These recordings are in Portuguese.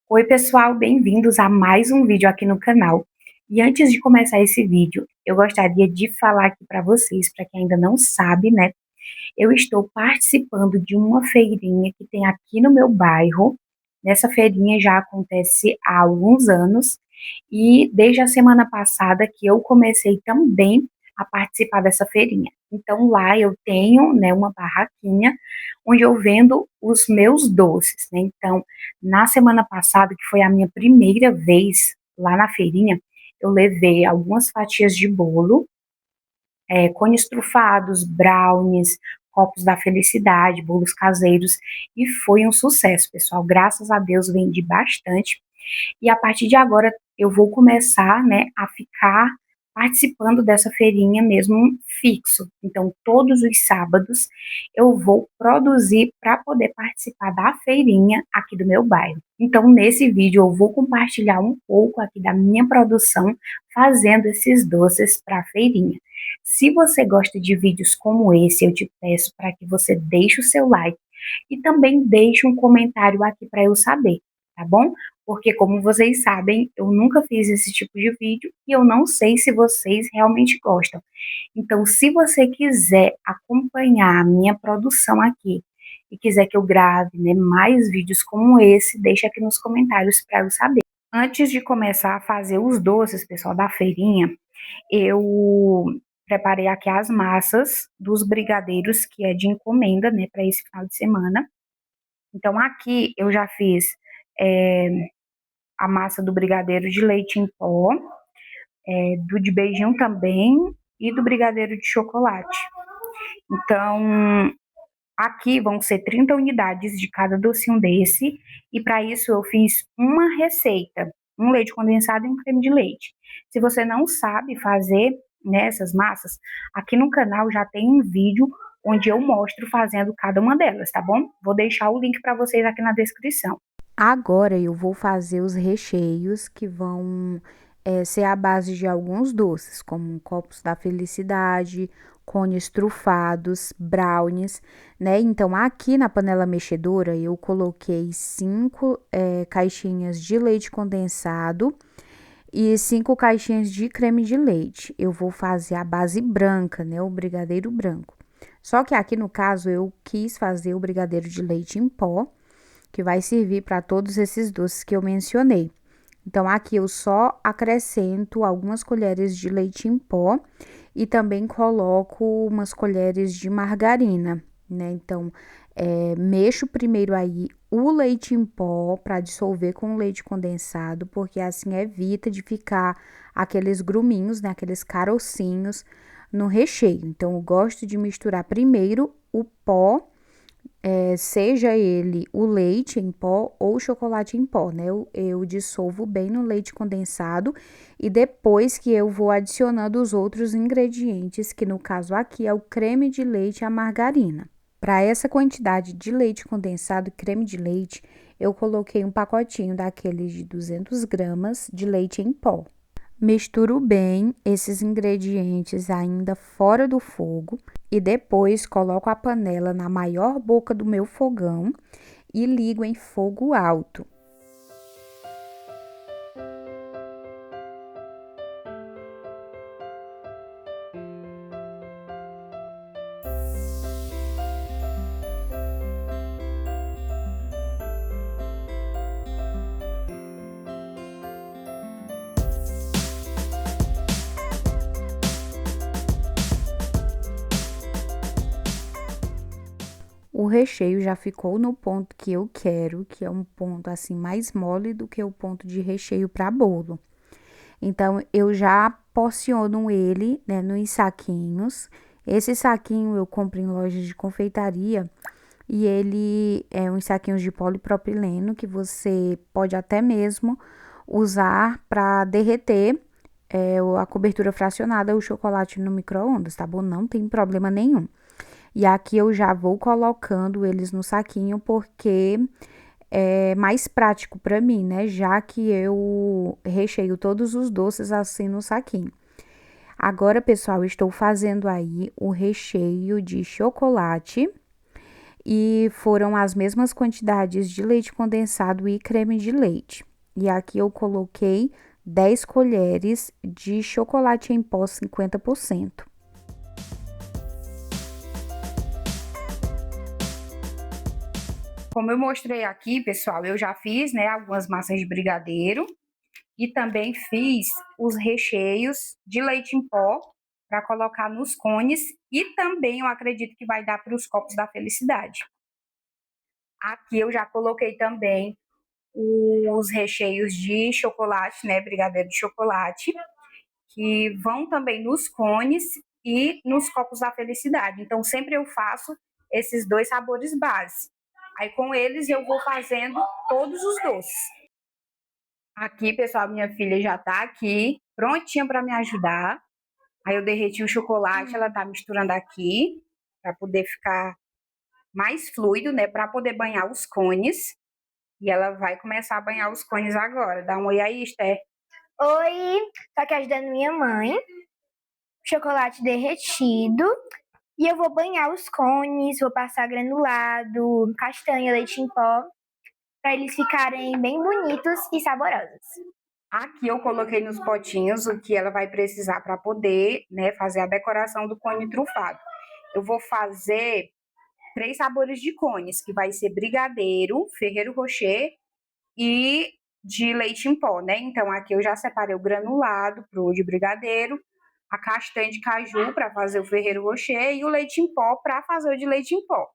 Oi, pessoal, bem-vindos a mais um vídeo aqui no canal. E antes de começar esse vídeo, eu gostaria de falar aqui para vocês, para quem ainda não sabe, né? Eu estou participando de uma feirinha que tem aqui no meu bairro. Nessa feirinha já acontece há alguns anos e desde a semana passada que eu comecei também a participar dessa feirinha. Então lá eu tenho, né, uma barraquinha onde eu vendo os meus doces, né? Então, na semana passada, que foi a minha primeira vez lá na feirinha, eu levei algumas fatias de bolo, cones trufados, brownies, copos da felicidade, bolos caseiros, e foi um sucesso, pessoal. Graças a Deus vendi bastante. E a partir de agora eu vou começar, né, a ficar participando dessa feirinha mesmo fixo. Então, todos os sábados eu vou produzir para poder participar da feirinha aqui do meu bairro. Então, nesse vídeo eu vou compartilhar um pouco aqui da minha produção fazendo esses doces para a feirinha. Se você gosta de vídeos como esse, eu te peço para que você deixe o seu like e também deixe um comentário aqui para eu saber, tá bom? Porque, como vocês sabem, eu nunca fiz esse tipo de vídeo e eu não sei se vocês realmente gostam. Então, se você quiser acompanhar a minha produção aqui e quiser que eu grave, né, mais vídeos como esse, deixa aqui nos comentários para eu saber. Antes de começar a fazer os doces, pessoal, da feirinha, eu preparei aqui as massas dos brigadeiros, que é de encomenda, né, para esse final de semana. Então, aqui eu já fiz a massa do brigadeiro de leite em pó, do de beijinho também e do brigadeiro de chocolate. Então, aqui vão ser 30 unidades de cada docinho desse, e para isso eu fiz uma receita, um leite condensado e um creme de leite. Se você não sabe fazer, né, essas massas, aqui no canal já tem um vídeo onde eu mostro fazendo cada uma delas, tá bom? Vou deixar o link para vocês aqui na descrição. Agora eu vou fazer os recheios que vão ser a base de alguns doces, como copos da felicidade, cones trufados, brownies, né? Então, aqui na panela mexedora, eu coloquei 5 caixinhas de leite condensado e 5 caixinhas de creme de leite. Eu vou fazer a base branca, né? O brigadeiro branco. Só que aqui, no caso, eu quis fazer o brigadeiro de leite em pó, que vai servir para todos esses doces que eu mencionei. Então, aqui eu só acrescento algumas colheres de leite em pó e também coloco umas colheres de margarina, né? Então, mexo primeiro aí o leite em pó para dissolver com o leite condensado, porque assim evita de ficar aqueles gruminhos, né? Aqueles carocinhos no recheio. Então, eu gosto de misturar primeiro o pó, seja ele o leite em pó ou o chocolate em pó, né? Eu dissolvo bem no leite condensado e depois que eu vou adicionando os outros ingredientes, que no caso aqui é o creme de leite e a margarina. Para essa quantidade de leite condensado e creme de leite, eu coloquei um pacotinho daqueles de 200 gramas de leite em pó. Misturo bem esses ingredientes ainda fora do fogo e depois coloco a panela na maior boca do meu fogão e ligo em fogo alto. O recheio já ficou no ponto que eu quero, que é um ponto assim mais mole do que o ponto de recheio para bolo. Então, eu já porciono ele, né, nos saquinhos. Esse saquinho eu compro em lojas de confeitaria e ele é uns saquinhos de polipropileno que você pode até mesmo usar para derreter a cobertura fracionada, o chocolate no micro-ondas, tá bom? Não tem problema nenhum. E aqui eu já vou colocando eles no saquinho porque é mais prático para mim, né? Já que eu recheio todos os doces assim no saquinho. Agora, pessoal, estou fazendo aí o recheio de chocolate e foram as mesmas quantidades de leite condensado e creme de leite. E aqui eu coloquei 10 colheres de chocolate em pó 50%. Como eu mostrei aqui, pessoal, eu já fiz, né, algumas massas de brigadeiro e também fiz os recheios de leite em pó para colocar nos cones e também eu acredito que vai dar para os copos da felicidade. Aqui eu já coloquei também os recheios de chocolate, né, brigadeiro de chocolate, que vão também nos cones e nos copos da felicidade. Então sempre eu faço esses dois sabores base. Aí com eles eu vou fazendo todos os doces. Aqui, pessoal, minha filha já tá aqui, prontinha para me ajudar. Aí eu derreti o chocolate, ela tá misturando aqui para poder ficar mais fluido, né, para poder banhar os cones. E ela vai começar a banhar os cones agora. Dá um oi aí, Esther. Oi, tô aqui ajudando minha mãe. Chocolate derretido. E eu vou banhar os cones, vou passar granulado, castanha, leite em pó, para eles ficarem bem bonitos e saborosos. Aqui eu coloquei nos potinhos o que ela vai precisar para poder, né, fazer a decoração do cone trufado. Eu vou fazer 3 sabores de cones, que vai ser brigadeiro, Ferrero Rocher e de leite em pó, né? Então aqui eu já separei o granulado pro de brigadeiro, a castanha de caju para fazer o Ferrero Rocher e o leite em pó para fazer o de leite em pó.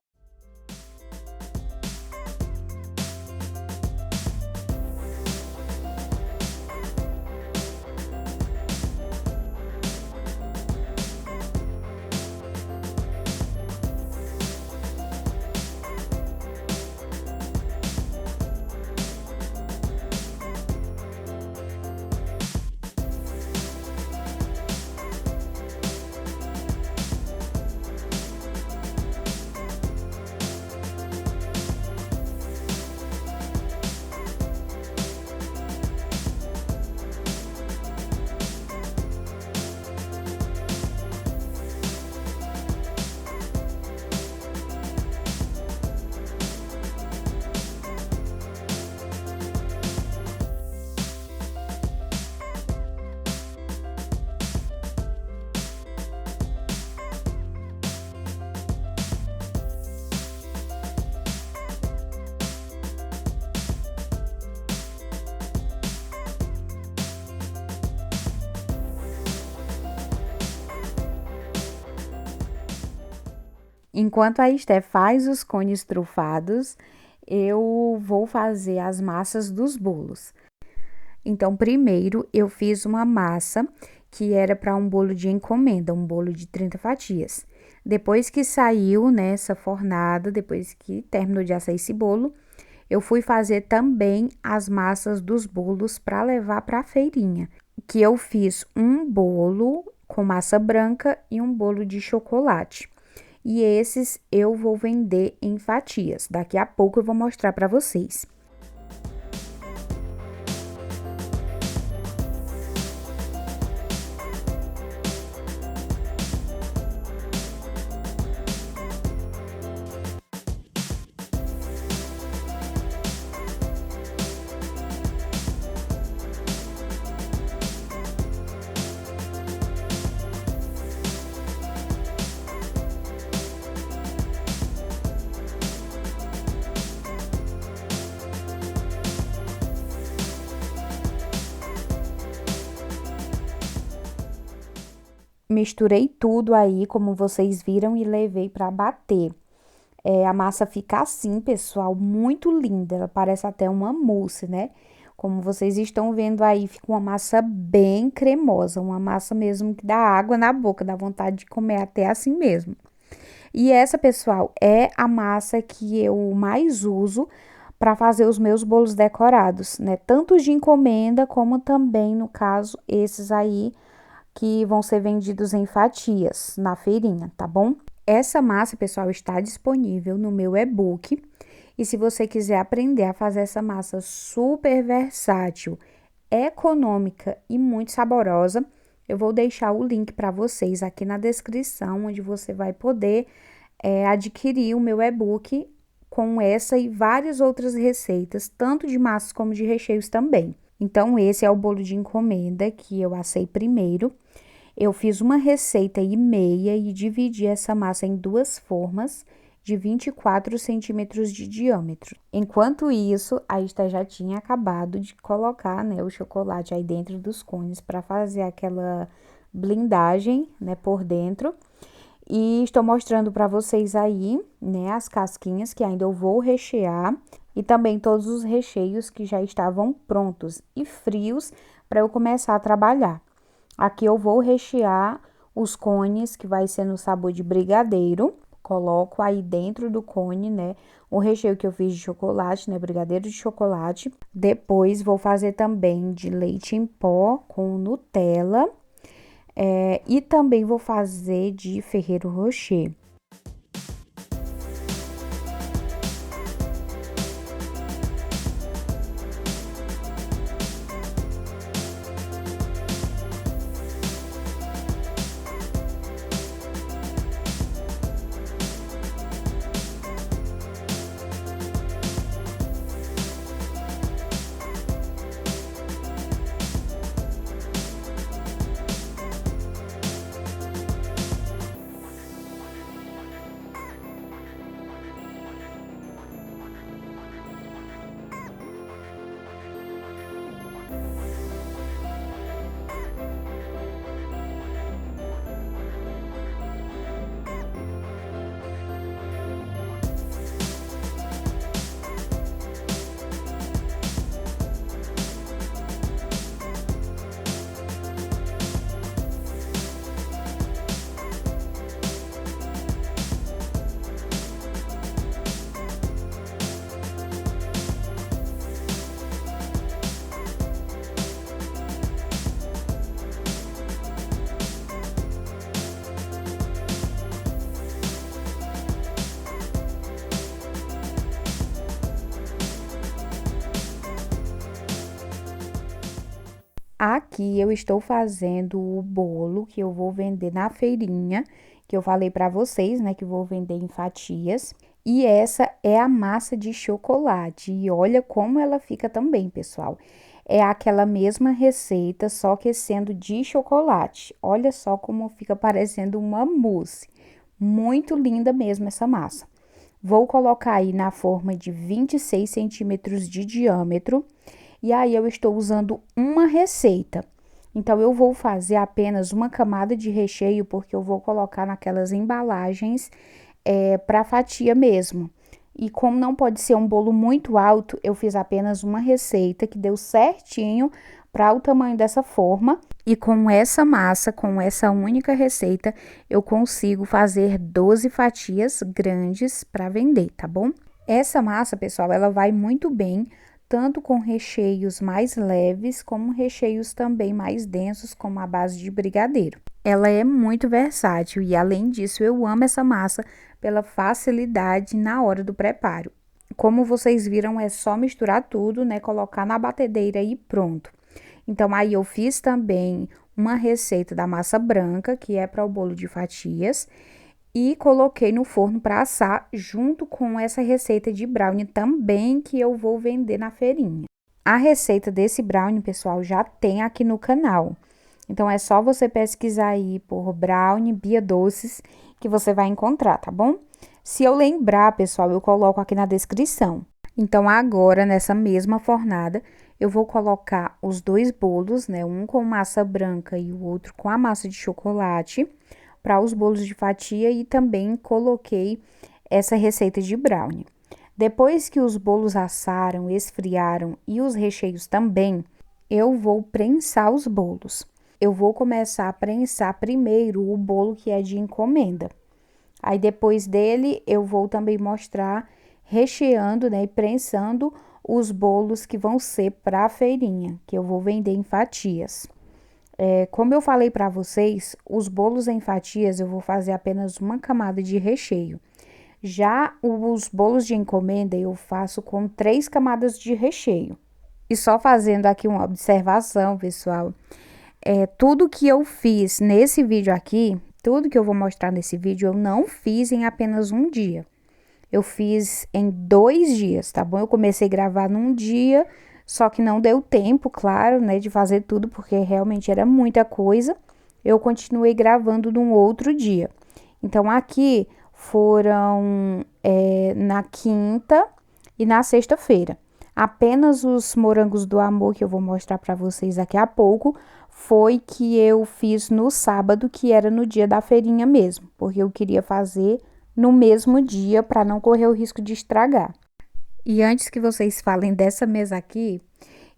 Enquanto a Esté faz os cones trufados, eu vou fazer as massas dos bolos. Então, primeiro eu fiz uma massa que era para um bolo de encomenda, um bolo de 30 fatias. Depois que saiu nessa fornada, depois que terminou de assar esse bolo, eu fui fazer também as massas dos bolos para levar para a feirinha. Que eu fiz um bolo com massa branca e um bolo de chocolate. E esses eu vou vender em fatias. Daqui a pouco eu vou mostrar para vocês. Misturei tudo aí, como vocês viram, e levei para bater. A massa fica assim, pessoal, muito linda. Ela parece até uma mousse, né? Como vocês estão vendo aí, fica uma massa bem cremosa. Uma massa mesmo que dá água na boca, dá vontade de comer até assim mesmo. E essa, pessoal, é a massa que eu mais uso para fazer os meus bolos decorados, né? Tanto de encomenda, como também, no caso, esses aí que vão ser vendidos em fatias na feirinha, tá bom? Essa massa, pessoal, está disponível no meu e-book. E se você quiser aprender a fazer essa massa super versátil, econômica e muito saborosa, eu vou deixar o link para vocês aqui na descrição, onde você vai poder adquirir o meu e-book com essa e várias outras receitas, tanto de massas como de recheios também. Então, esse é o bolo de encomenda que eu assei primeiro. Eu fiz uma receita e meia e dividi essa massa em duas formas de 24 centímetros de diâmetro. Enquanto isso, a Esther já tinha acabado de colocar, né, o chocolate aí dentro dos cones para fazer aquela blindagem, né, por dentro. E estou mostrando para vocês aí, né, as casquinhas que ainda eu vou rechear e também todos os recheios que já estavam prontos e frios para eu começar a trabalhar. Aqui eu vou rechear os cones, que vai ser no sabor de brigadeiro. Coloco aí dentro do cone, né, o recheio que eu fiz de chocolate, né, brigadeiro de chocolate. Depois vou fazer também de leite em pó com Nutella. E também vou fazer de Ferrero Rocher. Aqui eu estou fazendo o bolo que eu vou vender na feirinha, que eu falei para vocês, né, que eu vou vender em fatias. E essa é a massa de chocolate. E olha como ela fica também, pessoal. É aquela mesma receita, só que sendo de chocolate. Olha só como fica parecendo uma mousse. Muito linda mesmo essa massa. Vou colocar aí na forma de 26 centímetros de diâmetro. E aí, eu estou usando uma receita. Então, eu vou fazer apenas uma camada de recheio, porque eu vou colocar naquelas embalagens para fatia mesmo. E como não pode ser um bolo muito alto, eu fiz apenas uma receita que deu certinho para o tamanho dessa forma. E com essa massa, com essa única receita, eu consigo fazer 12 fatias grandes para vender, tá bom? Essa massa, pessoal, ela vai muito bem tanto com recheios mais leves, como recheios também mais densos, como a base de brigadeiro. Ela é muito versátil e, além disso, eu amo essa massa pela facilidade na hora do preparo. Como vocês viram, é só misturar tudo, né? Colocar na batedeira e pronto. Então, aí eu fiz também uma receita da massa branca, que é para o bolo de fatias, e coloquei no forno para assar junto com essa receita de brownie também que eu vou vender na feirinha. A receita desse brownie, pessoal, já tem aqui no canal. Então, é só você pesquisar aí por brownie Bia Doces que você vai encontrar, tá bom? Se eu lembrar, pessoal, eu coloco aqui na descrição. Então, agora, nessa mesma fornada, eu vou colocar os dois bolos, né? Um com massa branca e o outro com a massa de chocolate para os bolos de fatia e também coloquei essa receita de brownie. Depois que os bolos assaram, esfriaram e os recheios também, eu vou prensar os bolos. Eu vou começar a prensar primeiro o bolo que é de encomenda. Aí depois dele eu vou também mostrar recheando, né, e prensando os bolos que vão ser para a feirinha, que eu vou vender em fatias. Como eu falei para vocês, os bolos em fatias eu vou fazer apenas uma camada de recheio. Já os bolos de encomenda eu faço com 3 camadas de recheio. E só fazendo aqui uma observação, pessoal, tudo que eu fiz nesse vídeo aqui, tudo que eu vou mostrar nesse vídeo eu não fiz em apenas um dia. Eu fiz em 2 dias, tá bom? Eu comecei a gravar num dia, só que não deu tempo, claro, né, de fazer tudo, porque realmente era muita coisa. Eu continuei gravando num outro dia. Então, aqui foram na quinta e na sexta-feira. Apenas os morangos do amor, que eu vou mostrar pra vocês daqui a pouco, foi que eu fiz no sábado, que era no dia da feirinha mesmo, porque eu queria fazer no mesmo dia para não correr o risco de estragar. E antes que vocês falem dessa mesa aqui,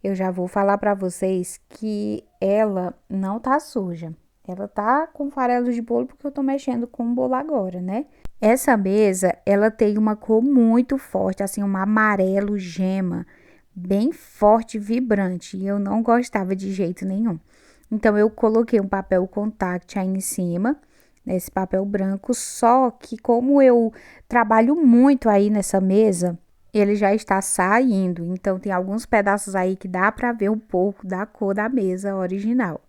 eu já vou falar para vocês que ela não tá suja. Ela tá com farelo de bolo porque eu tô mexendo com o bolo agora, né? Essa mesa, ela tem uma cor muito forte, assim, um amarelo gema, bem forte e vibrante, e eu não gostava de jeito nenhum. Então, eu coloquei um papel contact aí em cima, nesse papel branco, só que como eu trabalho muito aí nessa mesa, ele já está saindo, então tem alguns pedaços aí que dá para ver um pouco da cor da mesa original.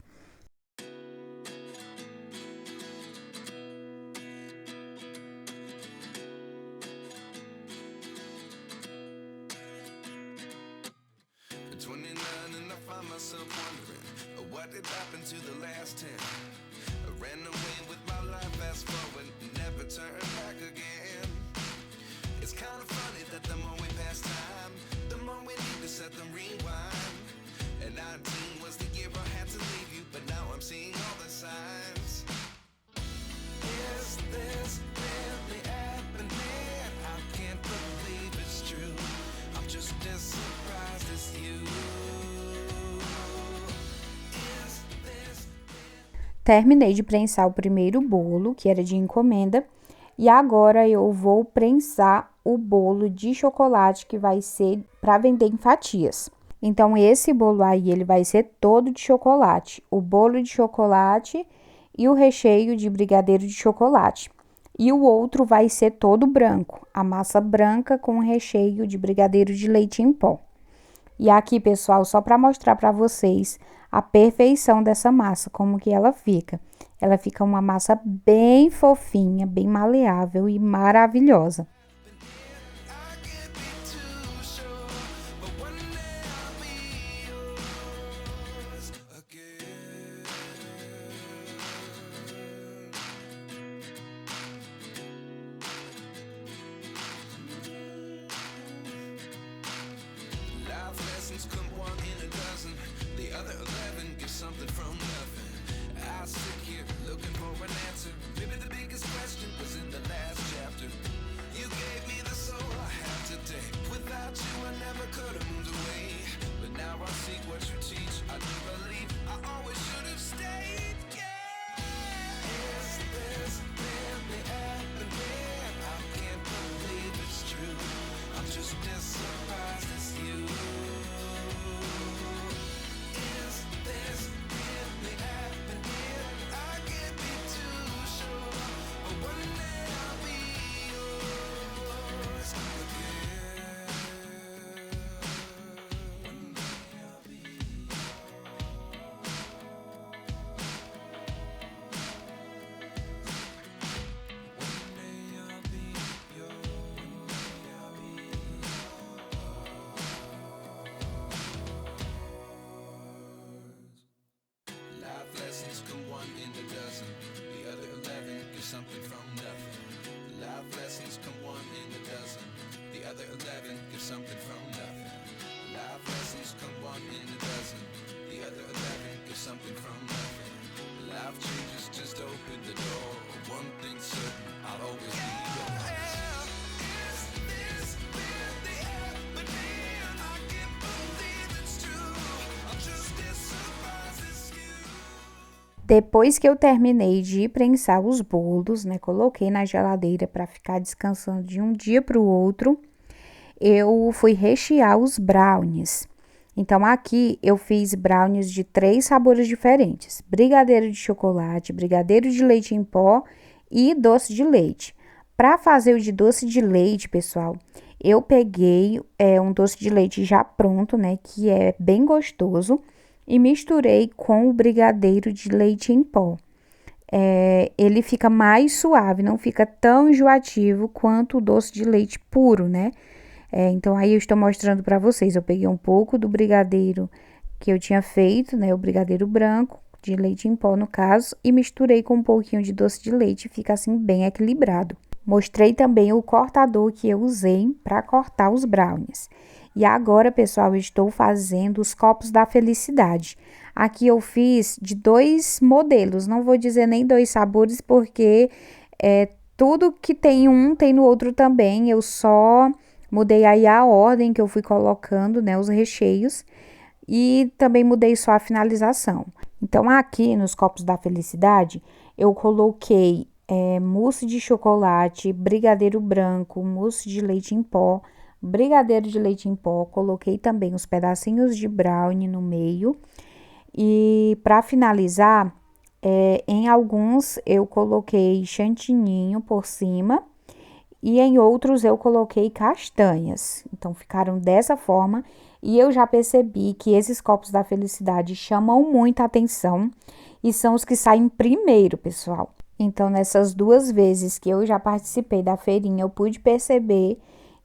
Terminei de prensar o primeiro bolo, que era de encomenda, e agora eu vou prensar o bolo de chocolate, que vai ser para vender em fatias. Então, esse bolo aí, ele vai ser todo de chocolate. O bolo de chocolate e o recheio de brigadeiro de chocolate. E o outro vai ser todo branco, a massa branca com recheio de brigadeiro de leite em pó. E aqui, pessoal, só para mostrar para vocês a perfeição dessa massa, como que ela fica. Ela fica uma massa bem fofinha, bem maleável e maravilhosa. Depois que eu terminei de prensar os bolos, né, coloquei na geladeira para ficar descansando de um dia para o outro, eu fui rechear os brownies. Então, aqui eu fiz brownies de 3 sabores diferentes: brigadeiro de chocolate, brigadeiro de leite em pó e doce de leite. Para fazer o de doce de leite, pessoal, eu peguei um doce de leite já pronto, né, que é bem gostoso, e misturei com o brigadeiro de leite em pó. ele fica mais suave, não fica tão enjoativo quanto o doce de leite puro, né? Então, aí eu estou mostrando para vocês. Eu peguei um pouco do brigadeiro que eu tinha feito, né? O brigadeiro branco, de leite em pó, no caso, e misturei com um pouquinho de doce de leite, fica assim bem equilibrado. Mostrei também o cortador que eu usei para cortar os brownies. E agora, pessoal, eu estou fazendo os copos da felicidade. Aqui eu fiz de 2 modelos, não vou dizer nem 2 sabores, porque tudo que tem um, tem no outro também. Eu só mudei aí a ordem que eu fui colocando, né, os recheios, e também mudei só a finalização. Então, aqui nos copos da felicidade, eu coloquei mousse de chocolate, brigadeiro branco, mousse de leite em pó, brigadeiro de leite em pó, coloquei também os pedacinhos de brownie no meio. E para finalizar, em alguns eu coloquei chantininho por cima e em outros eu coloquei castanhas. Então ficaram dessa forma e eu já percebi que esses copos da felicidade chamam muita atenção e são os que saem primeiro, pessoal. Então, nessas 2 vezes que eu já participei da feirinha, eu pude perceber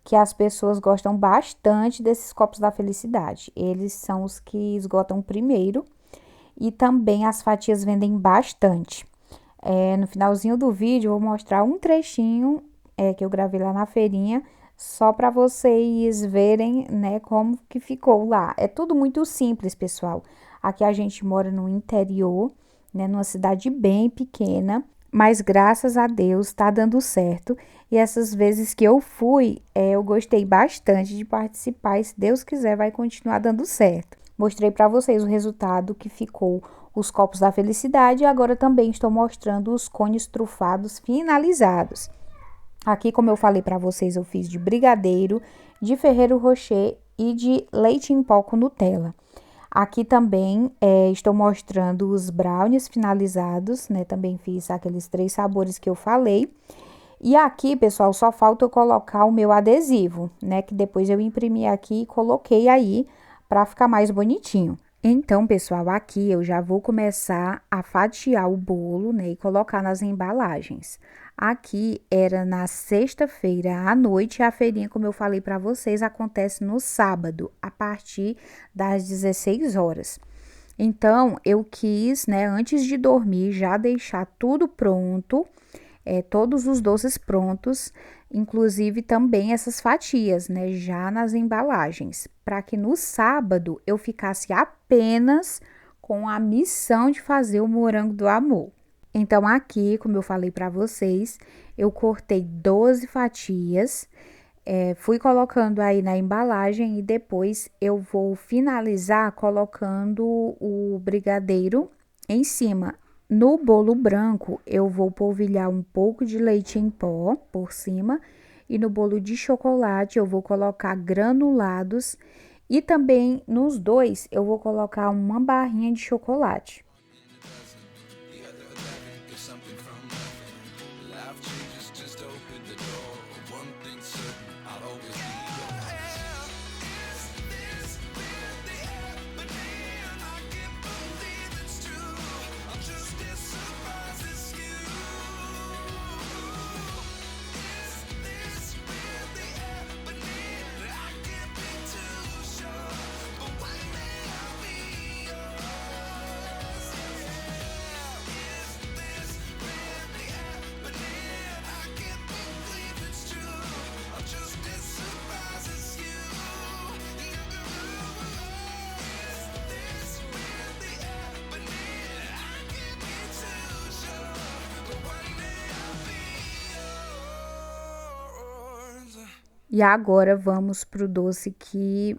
que as pessoas gostam bastante desses copos da felicidade. Eles são os que esgotam primeiro e também as fatias vendem bastante. No finalzinho do vídeo, eu vou mostrar um trechinho que eu gravei lá na feirinha, só para vocês verem, né, como que ficou lá. É tudo muito simples, pessoal. Aqui a gente mora no interior, né, numa cidade bem pequena, mas graças a Deus tá dando certo. E essas vezes que eu fui, eu gostei bastante de participar e se Deus quiser vai continuar dando certo. Mostrei para vocês o resultado que ficou os copos da felicidade e agora também estou mostrando os cones trufados finalizados. Aqui, como eu falei para vocês, eu fiz de brigadeiro, de Ferrero Rocher e de leite em pó com Nutella. Aqui também estou mostrando os brownies finalizados, né? Também fiz aqueles 3 sabores que eu falei. E aqui, pessoal, só falta eu colocar o meu adesivo, né? Que depois eu imprimi aqui e coloquei aí para ficar mais bonitinho. Então, pessoal, aqui eu já vou começar a fatiar o bolo, né, e colocar nas embalagens. Aqui era na sexta-feira à noite, a feirinha, como eu falei para vocês, acontece no sábado, a partir das 16 horas. Então, eu quis, né, antes de dormir, já deixar tudo pronto, todos os doces prontos, inclusive também essas fatias, né, já nas embalagens, para que no sábado eu ficasse apenas com a missão de fazer o morango do amor. Então, aqui, como eu falei para vocês, eu cortei 12 fatias, fui colocando aí na embalagem e depois eu vou finalizar colocando o brigadeiro em cima. No bolo branco, eu vou polvilhar um pouco de leite em pó por cima e no bolo de chocolate eu vou colocar granulados e também nos dois eu vou colocar uma barrinha de chocolate. E agora vamos pro doce que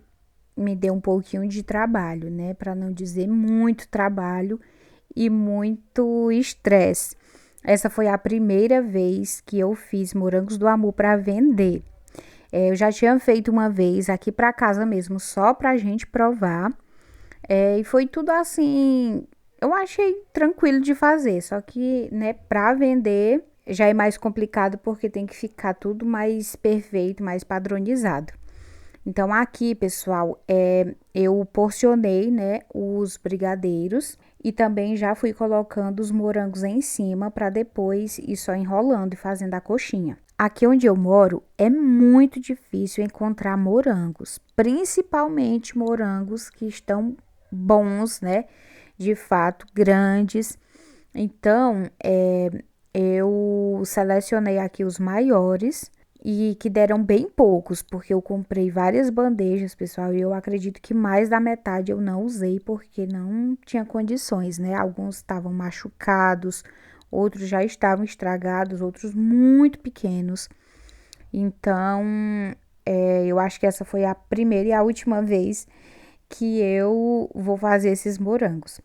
me deu um pouquinho de trabalho, né? Para não dizer muito trabalho e muito estresse. Essa foi a primeira vez que eu fiz morangos do amor para vender. Eu já tinha feito uma vez aqui para casa mesmo, só pra gente provar. E foi tudo assim, eu achei tranquilo de fazer, só que, né, para vender já é mais complicado porque tem que ficar tudo mais perfeito, mais padronizado. Então, aqui, pessoal, eu porcionei, né, os brigadeiros e também já fui colocando os morangos em cima para depois ir só enrolando e fazendo a coxinha. Aqui onde eu moro é muito difícil encontrar morangos, principalmente morangos que estão bons, né, de fato, grandes. Então, eu selecionei aqui os maiores e que deram bem poucos, porque eu comprei várias bandejas, pessoal, e eu acredito que mais da metade eu não usei porque não tinha condições, né? Alguns estavam machucados, outros já estavam estragados, outros muito pequenos. Então, eu acho que essa foi a primeira e a última vez que eu vou fazer esses morangos.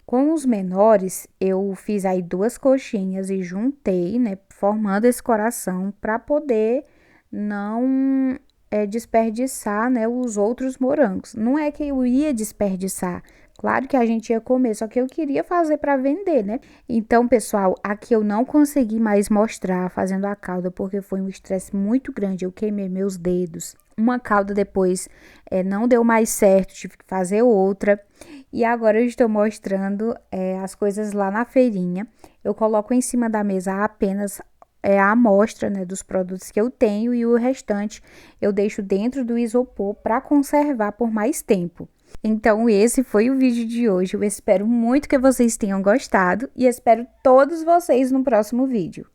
Com os menores, eu fiz aí duas coxinhas e juntei, né, formando esse coração para poder não desperdiçar, né, os outros morangos. Não é que eu ia desperdiçar, claro que a gente ia comer, só que eu queria fazer para vender, né? Então, pessoal, aqui eu não consegui mais mostrar fazendo a calda porque foi um estresse muito grande. Eu queimei meus dedos. Uma calda depois não deu mais certo, tive que fazer outra. E agora eu estou mostrando as coisas lá na feirinha. Eu coloco em cima da mesa apenas a amostra, né, dos produtos que eu tenho e o restante eu deixo dentro do isopor para conservar por mais tempo. Então, esse foi o vídeo de hoje. Eu espero muito que vocês tenham gostado e espero todos vocês no próximo vídeo.